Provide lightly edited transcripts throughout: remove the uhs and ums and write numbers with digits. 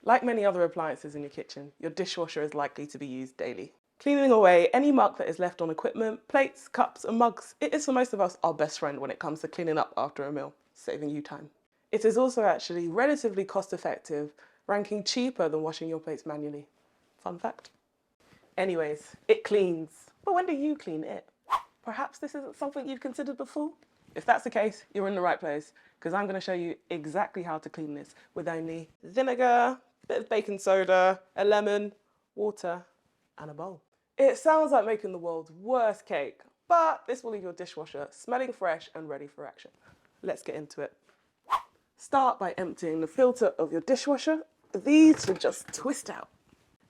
Like many other appliances in your kitchen, your dishwasher is likely to be used daily. Cleaning away any muck that is left on equipment, plates, cups and mugs, it is for most of us our best friend when it comes to cleaning up after a meal, saving you time. It is also actually relatively cost effective, ranking cheaper than washing your plates manually. Fun fact. Anyways, it cleans. But when do you clean it? Perhaps this isn't something you've considered before? If that's the case, you're in the right place, because I'm going to show you exactly how to clean this with only vinegar, a bit of baking soda, a lemon, water, and a bowl. It sounds like making the world's worst cake, but this will leave your dishwasher smelling fresh and ready for action. Let's get into it. Start by emptying the filter of your dishwasher. These should just twist out.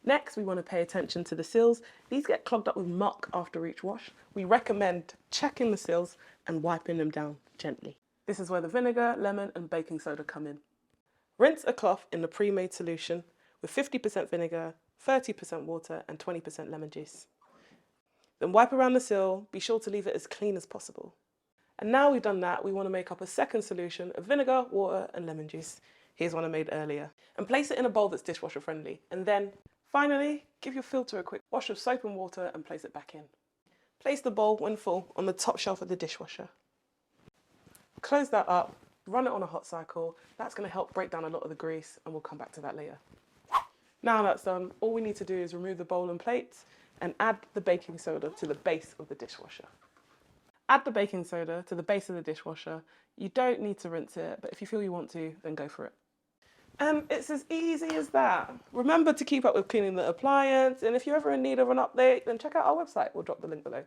Next, we want to pay attention to the seals. These get clogged up with muck after each wash. We recommend checking the seals and wiping them down gently. This is where the vinegar, lemon, and baking soda come in. Rinse a cloth in the pre-made solution with 50% vinegar, 30% water, and 20% lemon juice. Then wipe around the seal. Be sure to leave it as clean as possible. And now we've done that, we want to make up a second solution of vinegar, water, and lemon juice. Here's one I made earlier. And place it in a bowl that's dishwasher friendly. And then finally, give your filter a quick wash of soap and water and place it back in. Place the bowl, when full, on the top shelf of the dishwasher. Close that up, run it on a hot cycle. That's going to help break down a lot of the grease, and we'll come back to that later. Now that's done, all we need to do is remove the bowl and plates and add the baking soda to the base of the dishwasher. Add the baking soda to the base of the dishwasher. You don't need to rinse it, but if you feel you want to, then go for it. And it's as easy as that. Remember to keep up with cleaning the appliance, and if you're ever in need of an update, then check out our website. We'll drop the link below.